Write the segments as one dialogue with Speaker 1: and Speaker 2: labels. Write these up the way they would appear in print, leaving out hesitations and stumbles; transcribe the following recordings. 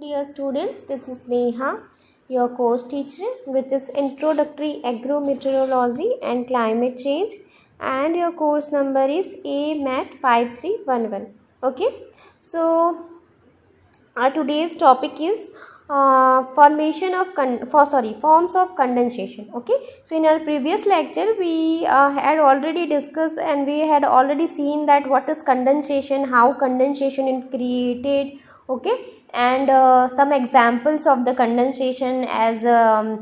Speaker 1: dear students, this is Neha, your course teacher, which is Introductory Agrometeorology and Climate Change, and your course number is AMAT 5311. Okay, so our today's topic is forms of condensation. Okay, so in our previous lecture we had already discussed and we had already seen that what is condensation, how condensation is created. Okay, and some examples of the condensation as the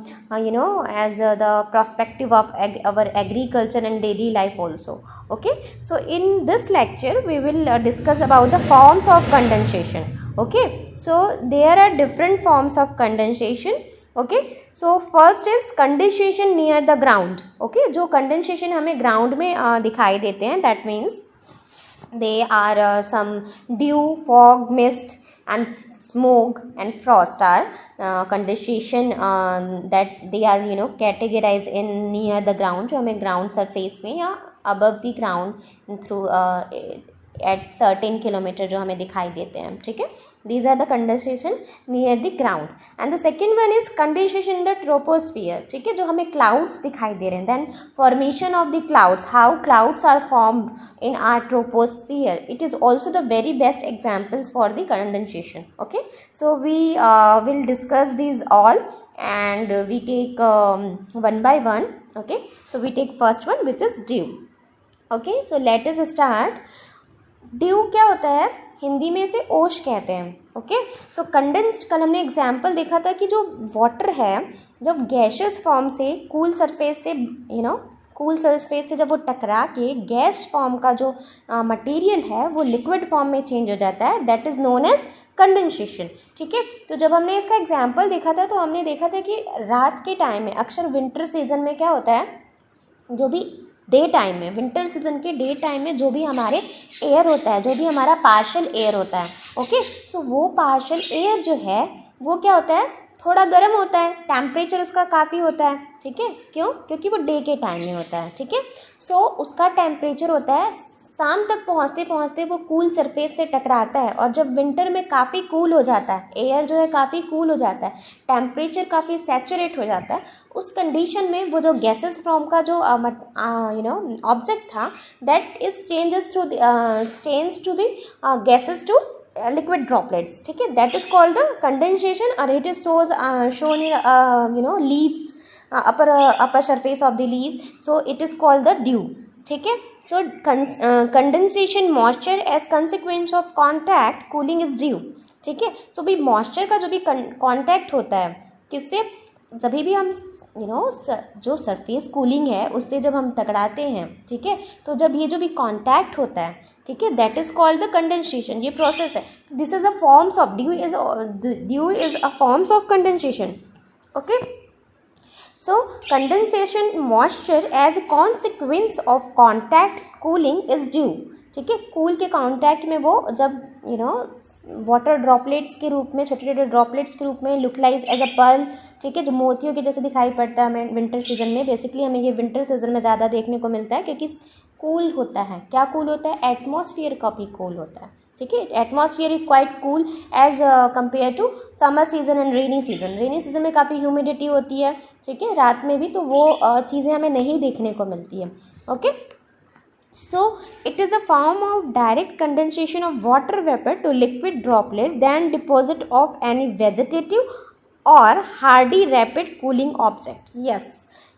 Speaker 1: perspective of our agriculture and daily life also. Okay, so in this lecture we will discuss about the forms of condensation. Okay, so there are different forms of condensation. Okay, so first is condensation near the ground. Okay, जो condensation हमें ground में दिखाई देते हैं, that means they are some dew, fog, mist and smoke and frost are condensation that they are categorized in near the ground, जो हमें ground surface में या above the ground through at certain kilometer जो हमें दिखाई देते हैं. ठीक है, these are the condensation near the ground. And the second one is condensation in the troposphere. ठीक है, जो हमें clouds दिखाई दे रहे हैं. Then formation of the clouds, how clouds are formed in our troposphere. It is also the very best examples for the condensation. Okay, so we will discuss these all and we take one by one. Okay, so we take first one, which is dew. Okay, so let us start. Due क्या होता है, हिंदी में इसे ओश कहते हैं. Okay, सो condensed, कल हमने example देखा था कि जो वाटर है जब गैशियस फॉर्म से कूल सरफेस से कूल सरफेस से जब वो टकरा के गैस फॉर्म का जो मटेरियल है वो लिक्विड फॉर्म में चेंज हो जाता है, that is known as condensation. ठीक है, तो जब हमने इसका एग्जाम्पल देखा था तो हमने देखा था कि रात के टाइम में अक्सर विंटर सीजन में क्या होता है, जो भी डे टाइम में, विंटर सीजन के डे टाइम में जो भी हमारे एयर होता है, जो भी हमारा पार्शियल एयर होता है. ओके, सो वो पार्शियल एयर जो है वो क्या होता है, थोड़ा गर्म होता है, टेम्परेचर उसका काफ़ी होता है. ठीक है, क्यों? क्योंकि वो डे के टाइम में होता है. ठीक है, सो उसका टेम्परेचर होता है, शाम तक पहुँचते पहुँचते वो कूल सरफेस से टकराता है और जब विंटर में काफ़ी कूल हो जाता है, एयर जो है काफ़ी कूल हो जाता है, टेम्परेचर काफ़ी सैचुरेट हो जाता है, उस कंडीशन में वो जो गैसेस फॉर्म का जो ऑब्जेक्ट था that is change to the gases to liquid droplets. ठीक है, that is called the condensation or it is shown in leaves, upper surface of the leaves, so it is called the dew. ठीक है, so condensation moisture as consequence of contact cooling is dew. ठीक है, so भी moisture का जो भी contact होता है किससे, जब भी हम जो सरफेस कूलिंग है उससे जब हम टकराते हैं, ठीक है, तो जब ये जो भी कांटेक्ट होता है, ठीक है, that is called the condensation. ये प्रोसेस है, this is a forms of dew is a forms of condensation. Okay, so condensation moisture as a consequence of contact cooling is dew. ठीक है, कूल के contact में वो जब water droplets के रूप में, छोटे छोटे ड्रॉपलेट्स के रूप में लुकलाइज एज अ पर्ल, ठीक है, जो मोतियों के जैसे दिखाई पड़ता है हमें विंटर सीजन में. बेसिकली हमें ये विंटर सीजन में ज़्यादा देखने को मिलता है क्योंकि कूल होता है. क्या कूल होता है, एटमॉस्फेयर का भी कूल होता है. ठीक है, atmosphere is quite cool as compare to summer season and rainy season. Rainy season में काफ़ी ह्यूमिडिटी होती है, ठीक है, रात में भी, तो वो चीज़ें हमें नहीं देखने को मिलती है. Okay, so it is the form of direct condensation of water vapor to liquid droplet then deposit of any vegetative or hardy rapid cooling object. Yes,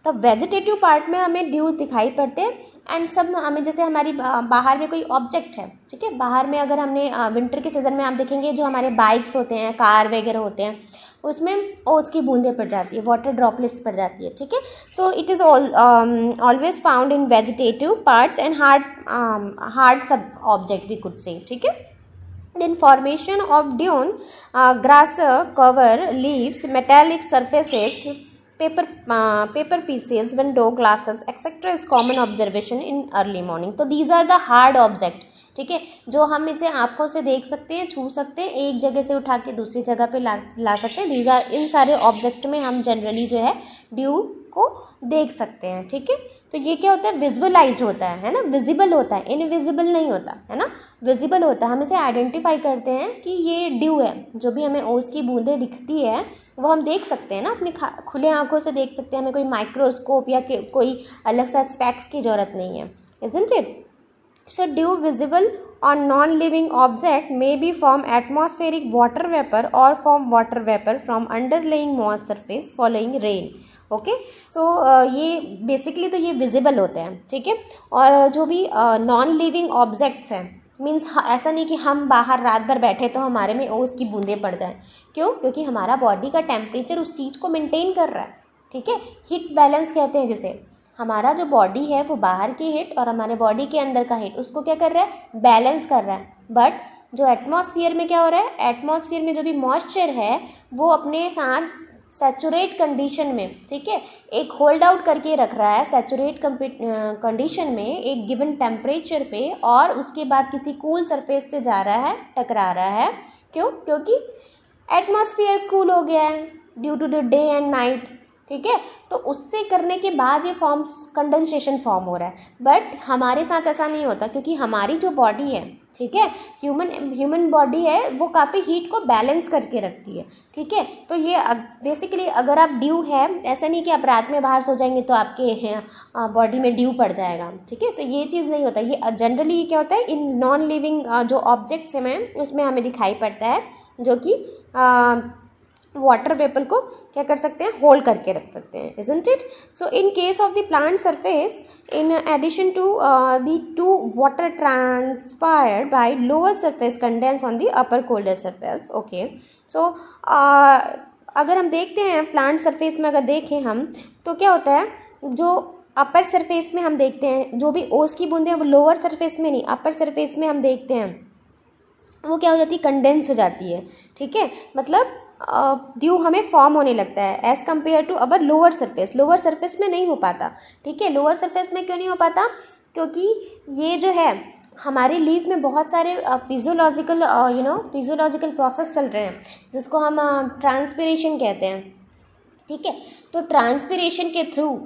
Speaker 1: तो वेजिटेटिव पार्ट में हमें ड्यू दिखाई पड़ते हैं एंड सब हमें, जैसे हमारी बाहर में कोई ऑब्जेक्ट है, ठीक है, बाहर में अगर हमने विंटर के सीज़न में आप देखेंगे जो हमारे बाइक्स होते हैं, कार वगैरह होते हैं, उसमें ओस की बूंदें पड़ जाती है, वाटर ड्रॉपलेट्स पड़ जाती है. ठीक है, so it is always found in vegetative parts and hard सब ऑब्जेक्ट वी कुड से. ठीक है, then formation of dune, grasser, cover, leaves, metallic surfaces, paper pieces, window glasses etc is common observation in early morning. तो these are the hard object. ठीक है, जो हम इसे आँखों से देख सकते हैं, छू सकते हैं, एक जगह से उठा के दूसरी जगह पे ला सकते हैं. इन सारे ऑब्जेक्ट में हम जनरली जो है ड्यू को देख सकते हैं, ठीक है। तो ये क्या होता है, विजुअलाइज होता है ना, विजिबल होता है, इनविजिबल नहीं होता है ना, विजिबल होता है। हम इसे आइडेंटिफाई करते हैं कि ये ड्यू है, जो भी हमें ओस की बूंदें दिखती है वो हम देख सकते हैं ना, अपनी खुले आंखों से देख सकते हैं, हमें कोई माइक्रोस्कोप या कोई अलग सा स्पेक्स की ज़रूरत नहीं है, isn't it? So dew visible on non-living object may be from atmospheric water vapor or from water vapor from underlying moist surface following rain. Okay, so ये बेसिकली तो ये विजिबल होते हैं, ठीक है। और जो भी नॉन लिविंग ऑब्जेक्ट्स हैं, मीन्स ऐसा नहीं कि हम बाहर रात भर बैठे तो हमारे में ओस की बूंदें पड़ जाएं। क्यों? क्योंकि हमारा बॉडी का टेम्परेचर उस चीज़ को मेंटेन कर रहा है, ठीक है। हीट बैलेंस कहते हैं जिसे, हमारा जो बॉडी है वो बाहर की हीट और हमारे बॉडी के अंदर का हीट उसको क्या कर रहा है, बैलेंस कर रहा है। बट जो एटमॉस्फेयर में क्या हो रहा है, एटमॉस्फेयर में जो भी मॉइस्चर है वो अपने साथ सैचुरेट कंडीशन में, ठीक है, एक होल्ड आउट करके रख रहा है सैचुरेट कंडीशन में एक गिवन टेम्परेचर पे, और उसके बाद किसी कूल सरफेस से जा रहा है, टकरा रहा है। क्यों? क्योंकि एटमॉस्फेयर कूल हो गया है due to the day and night, ठीक है। तो उससे करने के बाद ये कंडेंसेशन फॉर्म हो रहा है। बट हमारे साथ ऐसा नहीं होता, क्योंकि हमारी जो बॉडी है, ठीक है, ह्यूमन बॉडी है, वो काफ़ी हीट को बैलेंस करके रखती है, ठीक है। तो ये बेसिकली अगर आप ड्यू है, ऐसा नहीं कि आप रात में बाहर सो जाएंगे तो आपके बॉडी में ड्यू पड़ जाएगा, ठीक है। तो ये चीज़ नहीं होता, ये जनरली क्या होता है, इन नॉन लिविंग जो ऑब्जेक्ट्स हैं उसमें हमें दिखाई पड़ता है, जो कि वाटर वेपर को क्या कर सकते हैं, होल्ड करके रख सकते हैं, isn't it? So in case of the plant surface, in addition to the two water transpired by lower surface condense on the upper colder surface. Okay, so अगर हम देखते हैं प्लांट सरफेस में, अगर देखें हम तो क्या होता है, जो अपर सरफेस में हम देखते हैं जो भी ओस की बूंदें हैं वो लोअर सरफेस में नहीं, अपर सरफेस में हम देखते हैं वो क्या हो जाती है, कंडेंस हो जाती है, ठीक है। मतलब ड्यू हमें फॉर्म होने लगता है as compare to our lower surface. Lower surface में नहीं हो पाता, ठीक है। लोअर सरफेस में क्यों नहीं हो पाता? क्योंकि ये जो है हमारी लीफ में बहुत सारे फिजियोलॉजिकल फिजियोलॉजिकल प्रोसेस चल रहे हैं, जिसको हम ट्रांसपिरेशन कहते हैं, ठीक है। तो ट्रांसपिरेशन के थ्रू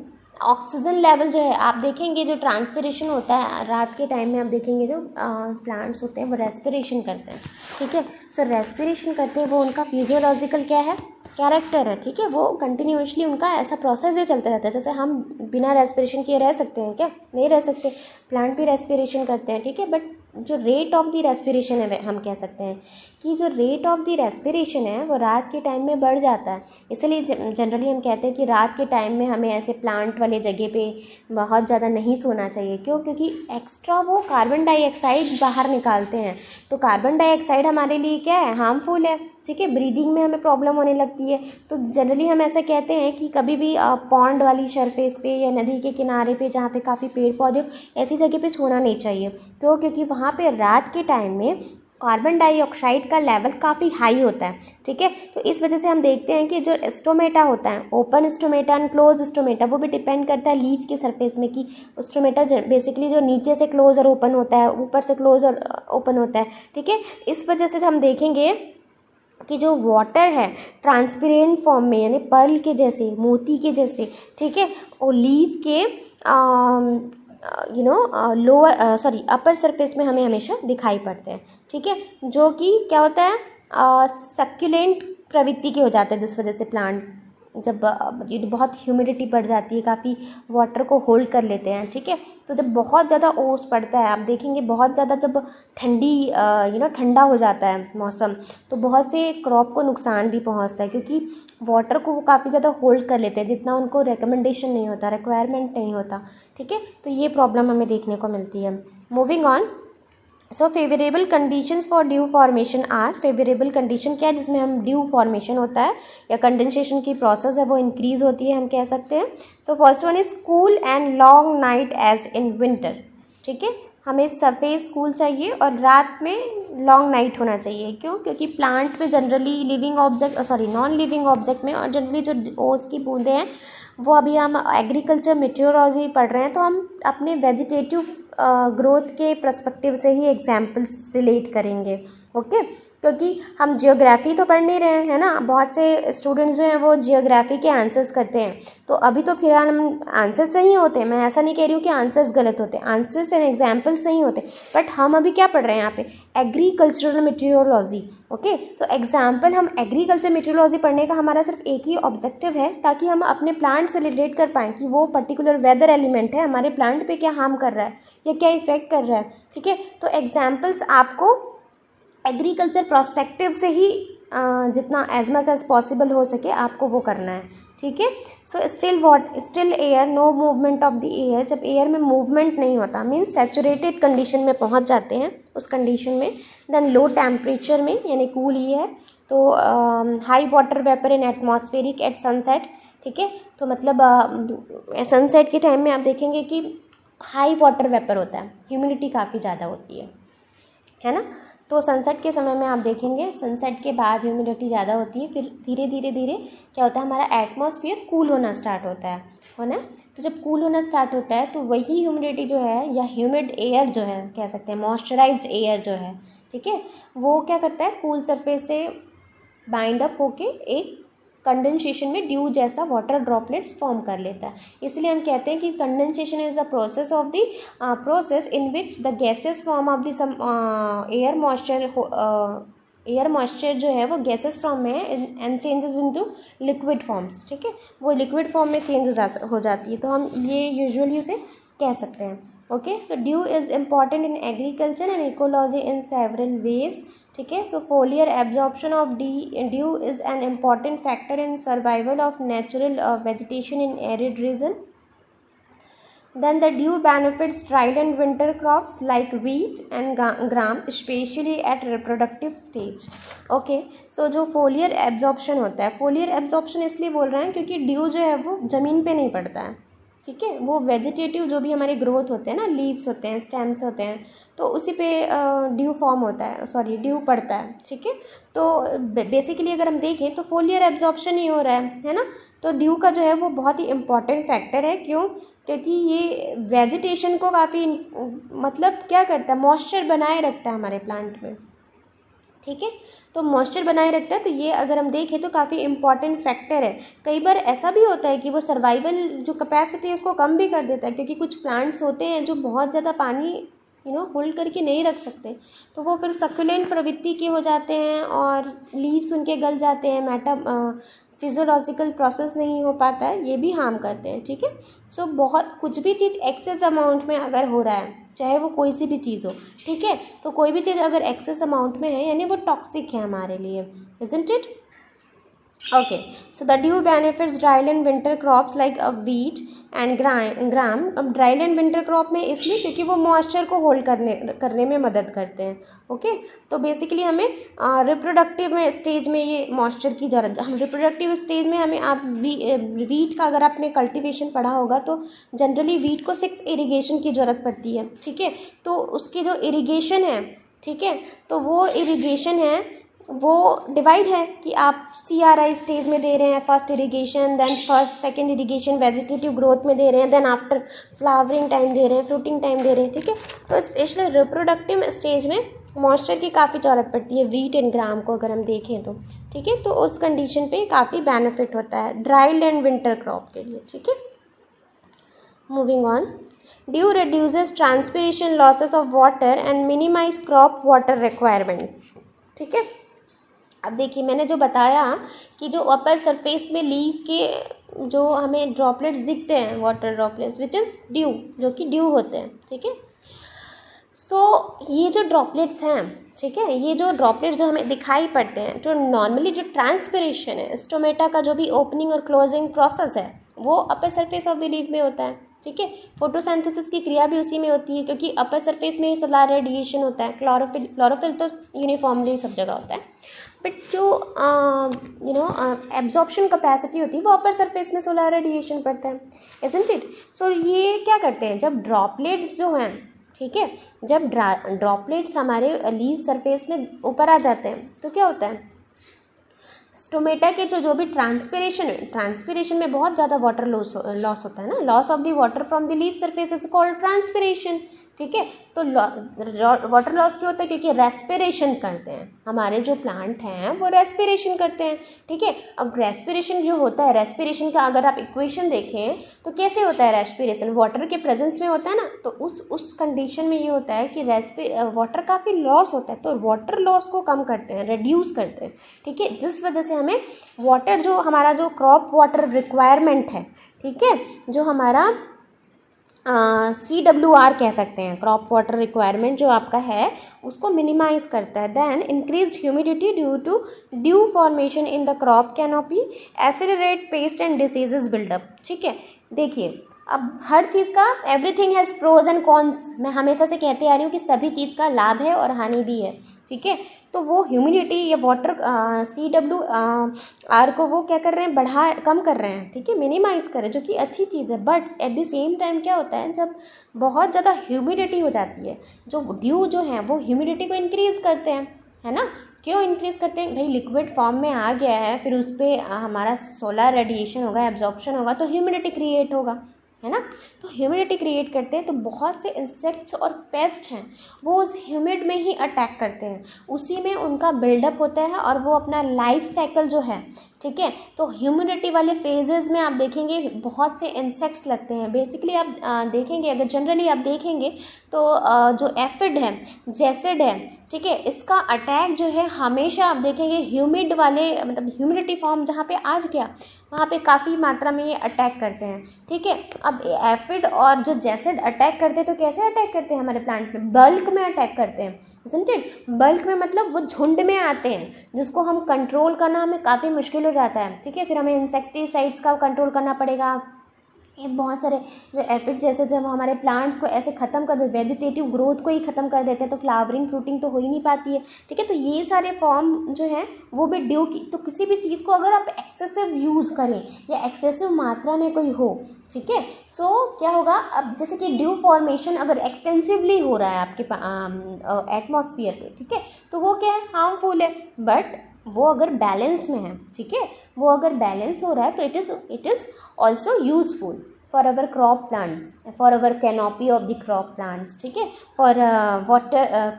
Speaker 1: ऑक्सीजन लेवल जो है, आप देखेंगे जो ट्रांसपिरेशन होता है रात के टाइम में, आप देखेंगे जो प्लांट्स होते हैं वो रेस्पिरेशन करते हैं, ठीक है। सो रेस्पिरेशन करते हैं, वो उनका फिजियोलॉजिकल क्या है, कैरेक्टर है, ठीक है। वो कंटिन्यूसली उनका ऐसा प्रोसेस ही चलता रहता है। जैसे हम बिना रेस्पिरेशन किए रह सकते हैं क्या? नहीं रह सकते। प्लांट भी रेस्पिरेशन करते हैं, ठीक है। बट जो रेट ऑफ द रेस्पिरेशन है, हम कह सकते हैं कि जो रेट ऑफ द रेस्पिरेशन है वो रात के टाइम में बढ़ जाता है। इसलिए जनरली हम कहते हैं कि रात के टाइम में हमें ऐसे प्लांट वाले जगह पे बहुत ज़्यादा नहीं सोना चाहिए। क्यों? क्योंकि एक्स्ट्रा वो कार्बन डाइऑक्साइड बाहर निकालते हैं। तो कार्बन डाइऑक्साइड हमारे लिए क्या है, हार्मफुल है, ठीक है। ब्रीदिंग में हमें प्रॉब्लम होने लगती है। तो जनरली हम ऐसा कहते हैं कि कभी भी पॉन्ड वाली सरफेस पे या नदी के किनारे पे जहाँ पे काफ़ी पेड़ पौधे, ऐसी जगह पे सोना नहीं चाहिए। क्यों? क्योंकि वहाँ पे रात के टाइम में कार्बन डाइऑक्साइड का लेवल काफ़ी हाई होता है, ठीक है। तो इस वजह से हम देखते हैं कि जो स्टोमेटा होता है, open stomata and close stomata, वो भी डिपेंड करता है लीफ के सरफेस में कि स्टोमेटा बेसिकली जो नीचे से क्लोज और ओपन होता है, ऊपर से क्लोज और ओपन होता है, ठीक है। इस वजह से हम देखेंगे कि जो वाटर है ट्रांसपेरेंट फॉर्म में, यानी पर्ल के जैसे, मोती के जैसे, ठीक है, और लीफ के अपर सरफेस में हमें हमेशा दिखाई पड़ते हैं, ठीक है। जो कि क्या होता है, सक्यूलेंट प्रवृत्ति के हो जाते हैं, जिस वजह से प्लांट जब बहुत ह्यूमिडिटी बढ़ जाती है, काफ़ी वाटर को होल्ड कर लेते हैं, ठीक है। तो जब बहुत ज़्यादा ओस पड़ता है, आप देखेंगे बहुत ज़्यादा जब ठंडा हो जाता है मौसम, तो बहुत से क्रॉप को नुकसान भी पहुंचता है, क्योंकि वाटर को वो काफ़ी ज़्यादा होल्ड कर लेते हैं, जितना उनको रिकमेंडेशन नहीं होता, रिक्वायरमेंट नहीं होता, ठीक है। तो ये प्रॉब्लम हमें देखने को मिलती है। Moving on, so favourable conditions for dew formation are, favourable condition क्या है जिसमें हम ड्यू फॉर्मेशन होता है या कंडेंसेशन की प्रोसेस है वो इंक्रीज़ होती है, हम कह सकते हैं। So first one is cool and long night as in winter, ठीक है। हमें सरफेस कूल चाहिए और रात में लॉन्ग नाइट होना चाहिए। क्यों? क्योंकि प्लांट में जनरली नॉन लिविंग ऑब्जेक्ट में, और जनरली जो ओस की बूंदें हैं वो, अभी हम एग्रीकल्चर मेट्रोलॉजी पढ़ रहे हैं तो हम अपने वेजिटेटिव ग्रोथ के पर्सपेक्टिव से ही एग्जाम्पल्स रिलेट करेंगे, ओके। क्योंकि हम जियोग्राफी तो पढ़ नहीं रहे हैं, है ना। बहुत से स्टूडेंट्स जो हैं वो जियोग्राफी के आंसर्स करते हैं, तो अभी तो फिलहाल हम आंसर्स सही होते हैं, मैं ऐसा नहीं कह रही हूँ कि आंसर्स गलत होते हैं, आंसर्स एंड एग्जाम्पल्स सही होते हैं, बट हम अभी क्या पढ़ रहे हैं यहाँ पे, एग्रीकल्चरल मेटीरियोलॉजी। ओके, तो एग्जाम्पल हम एग्रीकल्चर मेटीरियोलॉजी पढ़ने का हमारा सिर्फ एक ही ऑब्जेक्टिव है, ताकि हम अपने प्लांट से रिलेट कर पाएँ कि वो पर्टिकुलर वेदर एलिमेंट है हमारे प्लांट पे क्या हार्म कर रहा है या क्या इफेक्ट कर रहा है। ठीक है, तो एग्जाम्पल्स आपको एग्रीकल्चर प्रोस्पेक्टिव से ही जितना एज मच एज पॉसिबल हो सके आपको वो करना है। ठीक है, so still air, no movement of the air, जब एयर में मूवमेंट नहीं होता मीन्स सैचुरेटेड कंडीशन में पहुंच जाते हैं उस कंडीशन में, देन लो टेम्परेचर में यानी कूल एयर, तो high water vapour in atmospheric at sunset. ठीक है, तो मतलब सनसेट के टाइम में आप देखेंगे कि हाई वाटर वेपर होता है, ह्यूमिडिटी काफ़ी ज़्यादा होती है ना। तो सनसेट के समय में आप देखेंगे सनसेट के बाद ह्यूमिडिटी ज़्यादा होती है, फिर धीरे धीरे क्या होता है, हमारा एटमॉस्फेयर कूल होना स्टार्ट होता है ना। तो जब कूल होना स्टार्ट होता है तो वही ह्यूमिडिटी जो है या ह्यूमिड एयर जो है कह सकते हैं, मॉइस्चराइज्ड एयर जो है, ठीक है, वो क्या करता है, कूल सरफेस से बाइंड अप होके एक कंडेंसेशन में ड्यू जैसा वाटर ड्रॉपलेट्स फॉर्म कर लेता है। इसलिए हम कहते हैं कि condensation is the process of the process in which the gases form of the some air moisture जो है वो गैसेस फॉर्म में है and changes into liquid forms. ठीक है, वो लिक्विड फॉर्म में चेंज हो जाती है, तो हम ये यूजुअली उसे कह सकते हैं। Okay, so dew is important in agriculture and ecology in several ways. ठीक है, so foliar absorption of dew is an important factor in survival of natural vegetation in arid region. Then the dew benefits dryland winter crops like wheat and gram, especially at reproductive stage. Okay, so जो foliar absorption होता है, foliar absorption इसलिए बोल रहे हैं क्योंकि due जो है वो ज़मीन पे नहीं पड़ता है। ठीक है, वो वेजिटेटिव जो भी हमारे ग्रोथ होते हैं ना, लीव्स होते हैं, स्टेम्स होते हैं, तो उसी पे ड्यू फॉर्म होता है, सॉरी ड्यू पड़ता है। ठीक है, तो बेसिकली अगर हम देखें तो फोलियर एब्जॉर्प्शन ही हो रहा है ना। तो ड्यू का जो है वो बहुत ही इम्पॉर्टेंट फैक्टर है। क्यों? क्योंकि ये वेजिटेशन को काफ़ी मतलब क्या करता है, मॉइस्चर बनाए रखता है हमारे प्लांट में। ठीक है, तो मॉइस्चर बनाए रखता है, तो ये अगर हम देखें तो काफ़ी इंपॉर्टेंट फैक्टर है। कई बार ऐसा भी होता है कि वो सर्वाइवल जो कैपेसिटी है उसको कम भी कर देता है, क्योंकि कुछ प्लांट्स होते हैं जो बहुत ज़्यादा पानी होल्ड करके नहीं रख सकते, तो वो फिर सक्यूलेंट प्रवृत्ति के हो जाते हैं और लीव्स उनके गल जाते हैं, फिजियोलॉजिकल प्रोसेस नहीं हो पाता है, ये भी हार्म करते हैं। ठीक है, सो बहुत कुछ भी चीज़ एक्सेस अमाउंट में अगर हो रहा है, चाहे वो कोई सी भी चीज़ हो, ठीक है, तो कोई भी चीज़ अगर एक्सेस अमाउंट में है यानी वो टॉक्सिक है हमारे लिए, isn't it? Okay, so the dew benefits dryland winter crops like wheat and gram. अब ड्राईलैंड विंटर क्रॉप में इसलिए क्योंकि वो मॉइस्चर को होल्ड करने में मदद करते हैं। ओके, तो बेसिकली हमें रिप्रोडक्टिव में स्टेज में ये मॉइस्चर की ज़रूरत, हम रिप्रोडक्टिव स्टेज में हमें, आप वीट का अगर आपने कल्टीवेशन पढ़ा होगा तो जनरली वीट को 6 इरीगेशन की ज़रूरत पड़ती है। ठीक है, तो उसकी जो इरीगेशन है, ठीक है, तो वो इरीगेशन है वो डिवाइड है कि आप CRI स्टेज में दे रहे हैं first irrigation, then first second irrigation vegetative growth में दे रहे हैं, देन आफ्टर फ्लावरिंग टाइम दे रहे हैं, फ्रूटिंग टाइम दे रहे हैं। ठीक है, तो स्पेशली रिप्रोडक्टिव स्टेज में मॉइस्चर की काफ़ी ज़रूरत पड़ती है व्हीट एंड ग्राम को अगर हम देखें तो। ठीक है, तो उस कंडीशन पे काफ़ी बेनिफिट होता है ड्राई लैंड विंटर क्रॉप के लिए। ठीक है, moving on, dew reduces transpiration losses of water and minimise crop water requirement. ठीक है, अब देखिए मैंने जो बताया कि जो अपर सरफेस में लीफ के जो हमें ड्रॉपलेट्स दिखते हैं, water droplets which is due, जो कि ड्यू होते हैं। ठीक है, सो ये जो ड्रॉपलेट्स हैं, ठीक है, ये जो ड्रॉपलेट्स जो हमें दिखाई पड़ते हैं, जो नॉर्मली जो ट्रांसपिरेशन है, स्टोमेटा का जो भी ओपनिंग और क्लोजिंग प्रोसेस है वो upper surface of the leaf में होता है। ठीक है, फोटोसिंथेसिस की क्रिया भी उसी में होती है, क्योंकि अपर सरफेस में ही सोलर रेडिएशन होता है। क्लोरोफिल तो यूनिफॉर्मली सब जगह होता है, बट जो एब्जॉर्प्शन कैपेसिटी होती है वो अपर सरफेस में सोलर रेडिएशन पड़ता है, इजंट इट? सो ये क्या करते हैं, जब ड्रॉपलेट्स जो हैं, ठीक है, जब ड्रॉपलेट्स हमारे लीव सरफेस में ऊपर आ जाते हैं तो क्या होता है, स्टोमेटा के जो भी ट्रांसपिरेशन में बहुत ज़्यादा वाटर लॉस होता है ना, loss of the water from the leaf surface is called transpiration. ठीक है। तो वाटर लॉस क्यों होता है? क्योंकि रेस्पिरेशन करते हैं, हमारे जो प्लांट हैं वो रेस्पिरेशन करते हैं, ठीक है। अब रेस्पिरेशन जो होता है, रेस्पिरेशन का अगर आप इक्वेशन देखें तो कैसे होता है रेस्पिरेशन? वाटर के प्रेजेंस में होता है ना, तो उस कंडीशन में ये होता है कि वाटर काफ़ी लॉस होता है, तो वाटर लॉस को कम करते हैं, रिड्यूस करते हैं, ठीक है। जिस वजह से हमें वाटर, जो हमारा जो क्रॉप वाटर रिक्वायरमेंट है, ठीक है, जो हमारा CWR कह सकते हैं, क्रॉप वाटर रिक्वायरमेंट जो आपका है उसको मिनिमाइज करता है। Then increase humidity due to dew formation in the crop canopy, accelerate pest and diseases buildup, ठीक है। देखिए, अब हर चीज़ का everything has pros and cons, मैं हमेशा से कहते आ रही हूँ कि सभी चीज़ का लाभ है और हानि भी है, ठीक है। तो वो ह्यूमिडिटी या वाटर CWR को वो क्या कर रहे हैं, कम कर रहे हैं, ठीक है, मिनिमाइज कर रहे हैं, जो कि अच्छी चीज़ है। But at the same time क्या होता है, जब बहुत ज़्यादा ह्यूमिडिटी हो जाती है, जो ड्यू जो है वो ह्यूमिडिटी को इंक्रीज़ करते हैं, है ना। क्यों इंक्रीज़ करते हैं भाई? लिक्विड फॉर्म में आ गया है, फिर उस पर हमारा सोलर रेडिएशन होगा, एब्जॉर्प्शन होगा, तो ह्यूमिडिटी क्रिएट होगा, है ना। तो ह्यूमिडिटी क्रिएट करते हैं, तो बहुत से इंसेक्ट्स और पेस्ट हैं वो उस ह्यूमिड में ही अटैक करते हैं, उसी में उनका बिल्डअप होता है और वो अपना लाइफ साइकिल जो है, ठीक है। तो ह्यूमिडिटी वाले फेजेस में आप देखेंगे बहुत से इंसेक्ट्स लगते हैं। बेसिकली आप देखेंगे, अगर जनरली आप देखेंगे तो जो एफिड है, जैसिड है, ठीक है, इसका अटैक जो है हमेशा आप देखेंगे ह्यूमिड वाले, मतलब ह्यूमिडिटी फॉर्म जहाँ पे आ गया वहाँ पे काफ़ी मात्रा में ये अटैक करते हैं, ठीक है। अब एफिड और जो जैसिड अटैक करते हैं, तो कैसे अटैक करते हैं? हमारे प्लांट में बल्क में अटैक करते हैं, isn't it? बल्क में मतलब वो झुंड में आते हैं, जिसको हम कंट्रोल करना हमें काफ़ी मुश्किल हो जाता है, ठीक है। फिर हमें इंसेक्टिसाइड्स का कंट्रोल करना पड़ेगा। ये बहुत सारे जो एफिड जैसे जब हमारे प्लांट्स को ऐसे ख़त्म कर दे, वेजिटेटिव ग्रोथ को ही ख़त्म कर देते हैं, तो फ्लावरिंग फ्रूटिंग तो हो ही नहीं पाती है, ठीक है। तो ये सारे फॉर्म जो है वो भी ड्यू की, तो किसी भी चीज़ को अगर आप एक्सेसिव यूज़ करें या एक्सेसिव मात्रा में कोई हो, ठीक है, सो क्या होगा? अब जैसे कि ड्यू फॉर्मेशन अगर एक्सटेंसिवली हो रहा है आपके एटमॉस्फियर पे, ठीक है, तो वो क्या है? हार्मफुल है। बट वो अगर बैलेंस में है, ठीक है, वो अगर बैलेंस हो रहा है, तो it is also useful for our crop plants, for our canopy of the crop plants, ठीक है, फॉर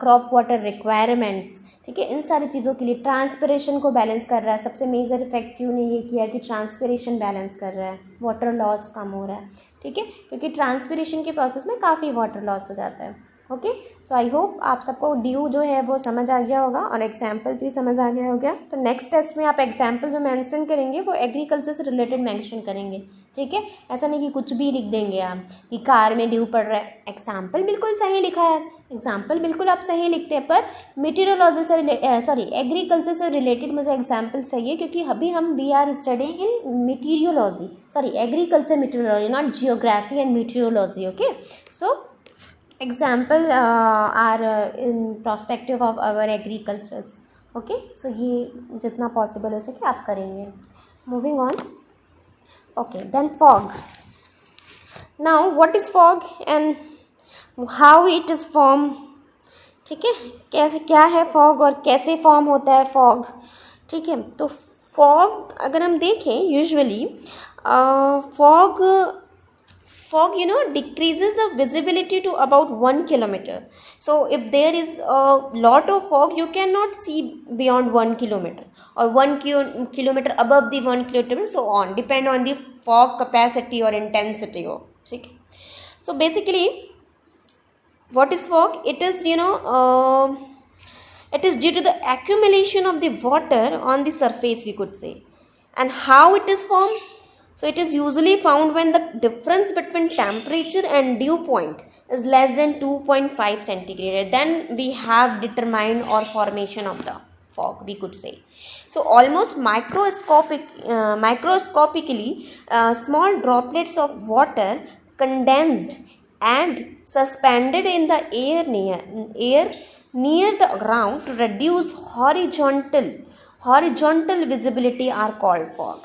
Speaker 1: क्रॉप वाटर रिक्वायरमेंट्स, ठीक है। इन सारी चीज़ों के लिए ट्रांसपिरेशन को बैलेंस कर रहा है। सबसे मेजर इफेक्ट क्यों ने ये किया कि ट्रांसपिरेशन बैलेंस कर रहा है, वाटर लॉस कम हो रहा है, ठीक है, क्योंकि ट्रांसपिरेशन के प्रोसेस में काफ़ी वाटर लॉस हो जाता है। ओके, सो आई होप आप सबको ड्यू जो है वो समझ आ गया होगा और एग्जाम्पल्स भी समझ आ गया होगा। तो नेक्स्ट टेस्ट में आप एग्जाम्पल जो मेंशन करेंगे वो एग्रीकल्चर से रिलेटेड मेंशन करेंगे, ठीक है। ऐसा नहीं कि कुछ भी लिख देंगे आप कि कार में ड्यू पड़ रहा है। एग्जाम्पल बिल्कुल सही लिखा है, एग्जाम्पल बिल्कुल आप सही लिखते हैं, पर मीटीरियोलॉजी से एग्रीकल्चर से रिलेटेड मुझे एग्जाम्पल चाहिए, क्योंकि अभी हम we are studying in meteorology, agriculture meteorology, not geography and meteorology. Okay, so example are in perspective of our agricultures. Okay, so ये जितना possible हो सके आप करेंगे। Moving on. Okay, then fog. Now what is fog and how it is formed? ठीक है, कैसे क्या है fog और कैसे फॉर्म होता है fog, ठीक है। तो fog अगर हम देखें usually fog decreases the visibility to about 1 kilometer. So if there is a lot of fog, you cannot see beyond 1 kilometer or 1 kilometer above the 1 kilometer, so on, depend on the fog capacity or intensity of, ठीक है। So basically what is fog? It is it is due to the accumulation of the water on the surface, we could say. And how it is formed? So it is usually found when the difference between temperature and dew point is less than 2.5 centigrade. Then we have determined or formation of the fog, we could say. So almost microscopically small droplets of water condensed and suspended in the air near the ground to reduce horizontal visibility are called fog.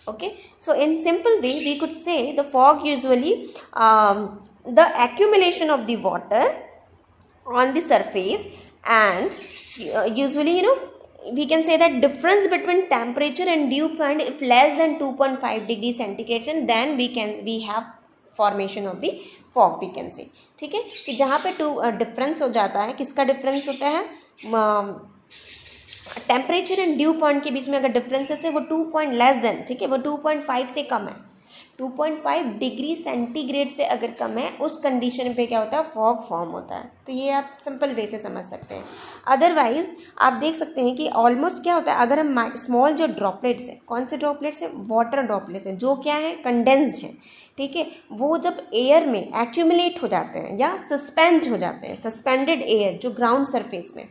Speaker 1: Okay, so in simple way we could say the fog usually the accumulation of the water on the surface, and usually we can say that difference between temperature and dew point if less than 2.5 degrees centigrade, then we have formation of the fog we can say, ठीक है, कि जहाँ पे to difference हो जाता है, किसका difference होता है, टेम्परेचर एंड ड्यू पॉइंट के बीच में अगर डिफरेंसेस है वो 2 पॉइंट लेस देन, ठीक है, वो 2.5 से कम है, 2.5 डिग्री सेंटीग्रेड से अगर कम है, उस कंडीशन पे क्या होता है, फॉग फॉर्म होता है। तो ये आप सिंपल वे से समझ सकते हैं। अदरवाइज आप देख सकते हैं कि ऑलमोस्ट क्या होता है, अगर हम स्मॉल जो ड्रॉपलेट्स हैं, कौन से ड्रॉपलेट्स हैं, वाटर ड्रॉपलेट्स हैं, जो क्या है, कंडेंस्ड है, ठीक है, वो जब एयर में एक्यूमुलेट हो जाते हैं या सस्पेंड हो जाते हैं, सस्पेंडेड एयर जो ग्राउंड सरफेस में,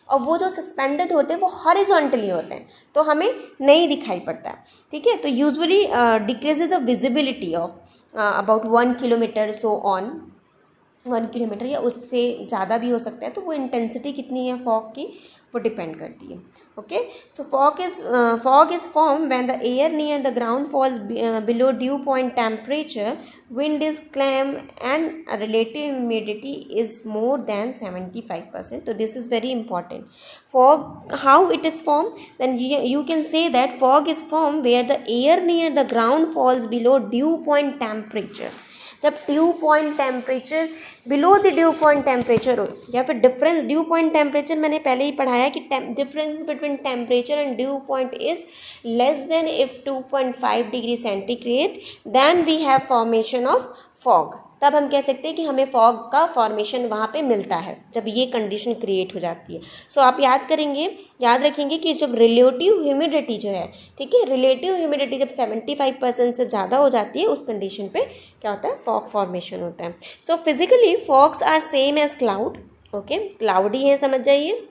Speaker 1: और वो जो सस्पेंडेड होते हैं वो हॉरिजॉन्टली होते हैं, तो हमें नहीं दिखाई पड़ता है, ठीक है। तो usually decreases the visibility of about 1 kilometre, so on 1 kilometre या उससे ज़्यादा भी हो सकता है। तो वो इंटेंसिटी कितनी है फॉग की, वो डिपेंड करती है। Okay, so fog is formed when the air near the ground falls below dew point temperature, wind is calm and relative humidity is more than 75%. So this is very important. Fog, how it is formed, then you can say that fog is formed where the air near the ground falls below dew point temperature. जब due point temperature below the due point temperature हो, या फिर difference due point temperature मैंने पहले ही पढ़ाया कि difference between temperature and dew point is less than if 2.5 degree centigrade, then we have formation of fog. तब हम कह सकते हैं कि हमें फॉग का फॉर्मेशन वहाँ पे मिलता है, जब ये कंडीशन क्रिएट हो जाती है। सो आप याद रखेंगे कि जब रिलेटिव ह्यूमिडिटी जो है, ठीक है, रिलेटिव ह्यूमिडिटी जब 75% से ज़्यादा हो जाती है, उस कंडीशन पे क्या होता है, फॉग फॉर्मेशन होता है। So physically fogs are same as cloud. Okay, cloudy है समझ जाइए,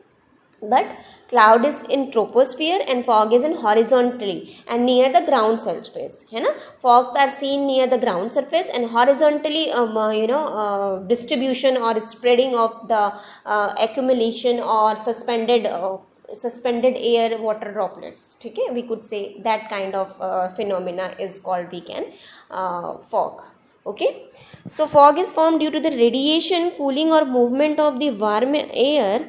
Speaker 1: but cloud is in troposphere and fog is in horizontally and near the ground surface, है ना। fogs are seen near the ground surface and horizontally distribution or spreading of the accumulation or suspended air water droplets, ठीक है, we could say that kind of phenomena is called, we can fog. Okay, so fog is formed due to the radiation, cooling or movement of the warm air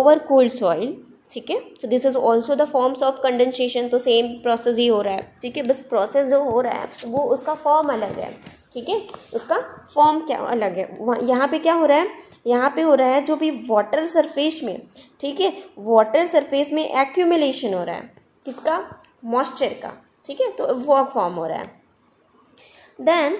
Speaker 1: over cold soil, ठीक है। so this is also the forms of condensation. तो same process ही हो रहा है, ठीक है, बस process जो हो रहा है वो उसका फॉर्म अलग है, ठीक है, उसका फॉर्म क्या अलग है। यहाँ पे क्या हो रहा है, यहाँ पे हो रहा है जो भी वाटर सरफेस में, ठीक है, वाटर सरफेस में एक्यूमुलेशन हो रहा है, किसका, मॉइस्चर का, ठीक है, तो फॉग फॉर्म हो रहा है। Then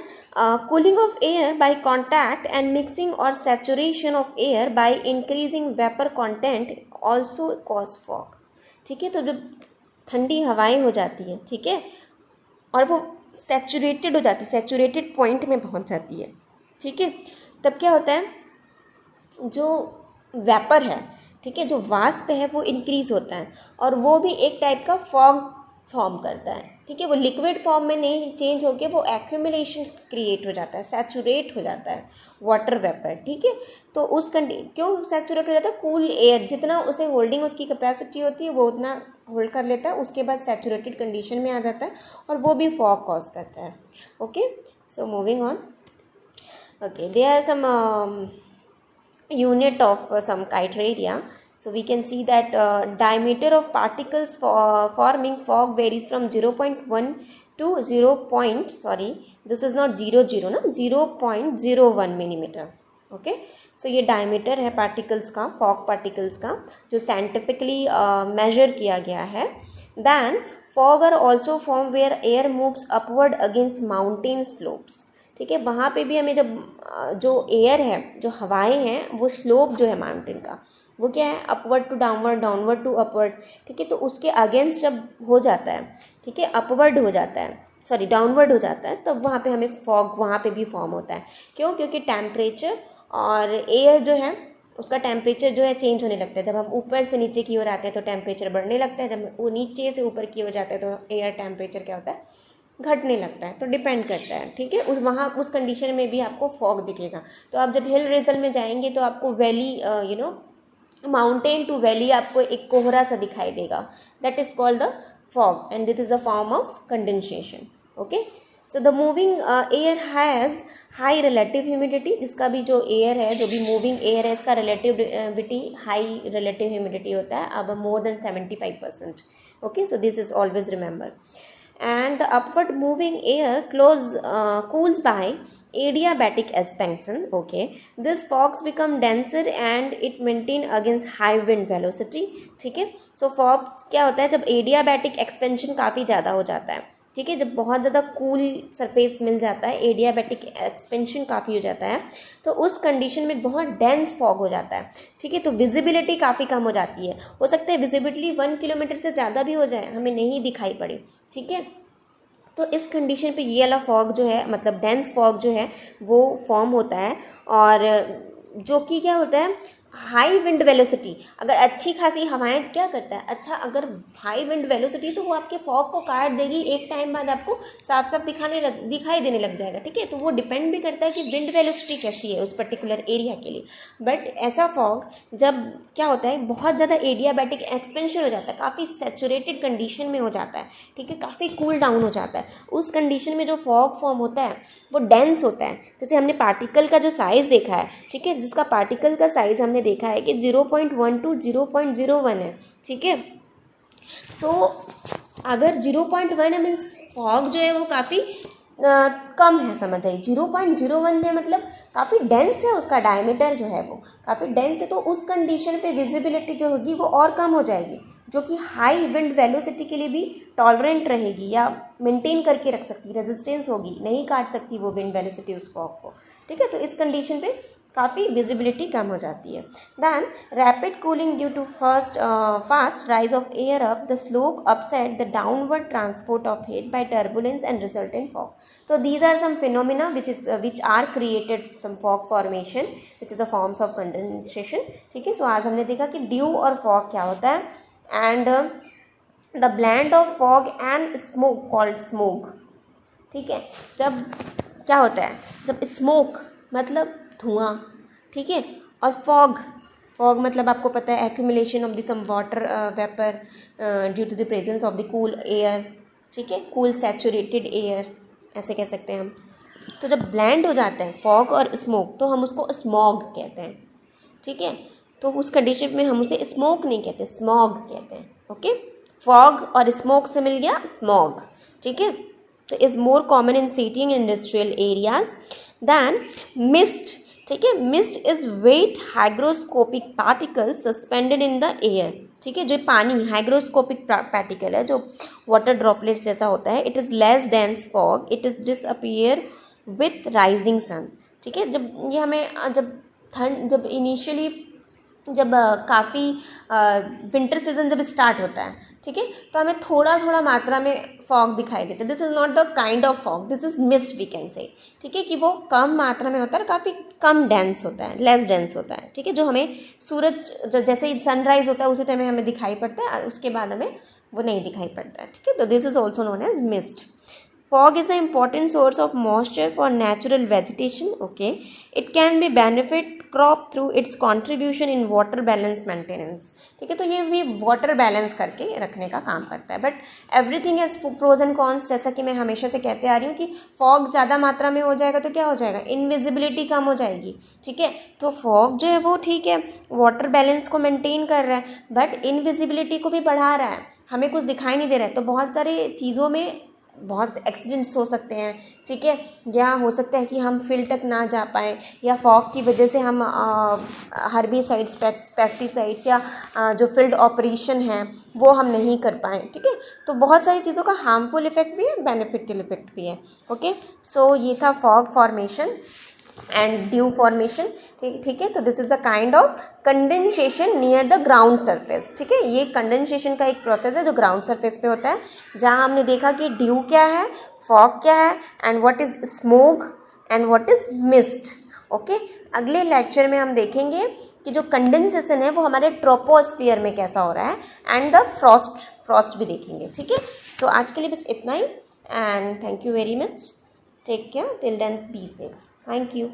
Speaker 1: cooling of air by contact and mixing or saturation of air by increasing vapor content also cause fog, ठीक है। तो जब ठंडी हवाएं हो जाती हैं, ठीक है, और वो सैचुरेटेड हो जाती है, सैचुरेटेड पॉइंट में पहुंच जाती है, ठीक है, तब क्या होता है, जो वेपर है, ठीक है, जो वाष्प है वो इंक्रीज होता है और वो भी एक टाइप का फॉग फॉर्म करता है, ठीक है, वो लिक्विड फॉर्म में नहीं चेंज होकर वो एक्यूमुलेशन क्रिएट हो जाता है, सैचुरेट हो जाता है वाटर वेपर, ठीक है। तो उस क्यों सैचुरेट हो जाता है, कूल एयर जितना उसे होल्डिंग उसकी कैपेसिटी होती है वो उतना होल्ड कर लेता है, उसके बाद सैचुरेटेड कंडीशन में आ जाता है और वो भी फॉग कॉज करता है। Okay, so moving on. Okay, there are some unit of some criteria. So we can see that diameter of particles forming fog varies from 0.1 to 0.01 millimeter. Okay, so ये diameter है particles का, fog particles का, जो scientifically measure किया गया है। Then fog are also formed where air moves upward against mountain slopes, ठीक है, वहाँ पे भी हमें जब जो एयर है, जो हवाएं हैं, वो स्लोप जो है माउंटेन का वो क्या है, upward to downward, downward to upward, ठीक है, तो उसके अगेंस्ट जब हो जाता है, ठीक है, अपवर्ड हो जाता है, सॉरी डाउनवर्ड हो जाता है, तब वहाँ पे हमें फॉग वहाँ पे भी फॉर्म होता है। क्यों, क्योंकि टेम्परेचर और एयर जो है उसका टेम्परेचर जो है चेंज होने लगता है। जब हम ऊपर से नीचे की ओर आते हैं तो टेम्परेचर बढ़ने लगता है, जब वो नीचे से ऊपर की ओर जाते हैं तो एयर टेम्परेचर क्या होता है, घटने लगता है। तो डिपेंड करता है, ठीक है, उस कंडीशन में भी आपको फॉग दिखेगा। तो आप जब हिल रीजन में जाएंगे तो आपको वैली माउंटेन टू वैली आपको एक कोहरा सा दिखाई देगा, that is called the fog and this is a form of condensation. Okay, so the moving air has high relative humidity, इसका भी जो एयर है, जो भी मूविंग एयर है, इसका रिलेटिविटी हाई रिलेटिव ह्यूमिडिटी होता है, अब more than 75%। Okay, so this is always remember. and the upward moving air cools by adiabatic expansion. Okay, this fogs become denser and it maintain against high wind velocity. ठीक है, so fogs क्या होता है जब adiabatic expansion काफ़ी ज़्यादा हो जाता है, ठीक है, जब बहुत ज़्यादा कूल सरफेस मिल जाता है, एडियाबैटिक एक्सपेंशन काफ़ी हो जाता है, तो उस कंडीशन में बहुत डेंस फॉग हो जाता है, ठीक है, तो विजिबिलिटी काफ़ी कम हो जाती है, हो सकता है विजिबिलिटी 1 किलोमीटर से ज़्यादा भी हो जाए, हमें नहीं दिखाई पड़े, ठीक है। तो इस कंडीशन पे ये वाला फॉग जो है, मतलब डेंस फॉग जो है वो फॉर्म होता है, और जो कि क्या होता है, हाई विंड वेलोसिटी, अगर अच्छी खासी हवाएं क्या करता है, अच्छा अगर हाई विंड वेलोसिटी तो वो आपके फॉग को काट देगी, एक टाइम बाद आपको साफ साफ दिखाई देने लग जाएगा, ठीक है। तो वो डिपेंड भी करता है कि विंड वेलोसिटी कैसी है उस पर्टिकुलर एरिया के लिए। बट ऐसा फॉग जब क्या होता है, बहुत ज़्यादा एडियाबैटिक एक्सपेंशन हो जाता है, काफ़ी सैचुरेटेड कंडीशन में हो जाता है, ठीक है, काफ़ी कूल डाउन हो जाता है, उस कंडीशन में जो फॉग फॉर्म होता है वो डेंस होता है। जैसे हमने पार्टिकल का जो साइज़ देखा है, ठीक है, जिसका पार्टिकल का साइज़ हमने देखा है कि 0.1 to 0.01 है, ठीक है। सो अगर 0.1 है मीन्स फॉग जो है वो काफ़ी कम है, समझ जाइए। 0.01 है मतलब काफ़ी डेंस है, उसका डायमीटर जो है वो काफ़ी डेंस है, तो उस कंडीशन पे विजिबिलिटी जो होगी वो और कम हो जाएगी, जो कि हाई विंड वेलोसिटी के लिए भी टॉलरेंट रहेगी या मेंटेन करके रख सकती, रेजिस्टेंस होगी, नहीं काट सकती वो विंड वेलोसिटी उस फॉग को, ठीक है। तो इस कंडीशन पे काफ़ी विजिबिलिटी कम हो जाती है। Then rapid cooling due to fast rise of air up the slope upset the downward transport of heat by turbulence and resultant fog. तो these are some phenomena which are created some fog formation which is the forms of condensation, ठीक है। सो आज हमने देखा कि due और fog क्या होता है, and the blend of fog and smoke called smoke, ठीक है। जब क्या होता है, जब स्मोक मतलब धुआं, ठीक है, और फॉग मतलब आपको पता है accumulation of the some water vapour due to the presence of the cool air, ठीक है, कूल सैचुरेटेड एयर ऐसे कह सकते हैं हम। तो जब ब्लेंड हो जाता है फॉग और स्मोक तो हम उसको स्मॉग कहते हैं, ठीक है। तो उस कंडीशन में हम उसे स्मोक नहीं कहते, स्मॉग कहते हैं, ओके। फॉग और स्मोक से मिल गया स्मॉग, ठीक है। तो is more common in city and industrial areas than mist, ठीक है। Mist is wet hygroscopic particles suspended in the air, ठीक है। जो पानी हाइग्रोस्कोपिक पार्टिकल है जो वाटर ड्रॉपलेट्स जैसा होता है, it is less dense fog, it is disappear with rising sun, ठीक है। जब ये हमें जब इनिशियली जब काफ़ी विंटर सीजन जब स्टार्ट होता है, ठीक है, तो हमें थोड़ा थोड़ा मात्रा में फॉग दिखाई देता है। This is not the kind of fog, this is mist we can say, ठीक है, कि वो कम मात्रा में होता है, काफ़ी कम डेंस होता है, लेस डेंस होता है, ठीक है। जो हमें सूरज जैसे ही सनराइज होता है उसी टाइम में हमें दिखाई पड़ता है, उसके बाद हमें वो नहीं दिखाई पड़ता है, ठीक है। तो this is also known as mist. Fog is the important source of moisture for natural vegetation. Okay, it can be benefit crop through its contribution in water balance maintenance. ठीक है, तो ये भी वाटर बैलेंस करके रखने का काम करता है। But everything has pros and cons, जैसा कि मैं हमेशा से कहते आ रही हूँ कि फॉग ज़्यादा मात्रा में हो जाएगा तो क्या हो जाएगा, इनविजिबिलिटी कम हो जाएगी, ठीक है। तो फॉग जो है वो ठीक है वाटर बैलेंस को मेंटेन कर रहा है, बट इनविजिबिलिटी को भी बढ़ा रहा है, हमें कुछ दिखाई नहीं दे रहा है। तो बहुत सारे चीज़ों में बहुत एक्सीडेंट्स हो सकते हैं, ठीक है, या हो सकता है कि हम फील्ड तक ना जा पाएँ, या फॉग की वजह से हम हर्बिसाइड्स, पेस्टिसाइड्स या जो फील्ड ऑपरेशन है वो हम नहीं कर पाएँ, ठीक है। तो बहुत सारी चीज़ों का हार्मफुल इफेक्ट भी है, बेनिफिशियल इफेक्ट भी है, ओके। सो ये था fog formation and due formation, ठीक है। तो this is the kind of condensation near the ground surface, ठीक है। ये कंडेंसेशन का एक प्रोसेस है जो ग्राउंड सरफेस पे होता है, जहाँ हमने देखा कि ड्यू क्या है, फॉग क्या है, and what is smoke and what is mist, okay. अगले लेक्चर में हम देखेंगे कि जो कंडेंसेशन है वो हमारे ट्रोपोस्फियर में कैसा हो रहा है, एंड द फ्रॉस्ट भी देखेंगे, ठीक है। सो आज के लिए बस इतना ही, and thank you very much, take care, till then be safe, thank you.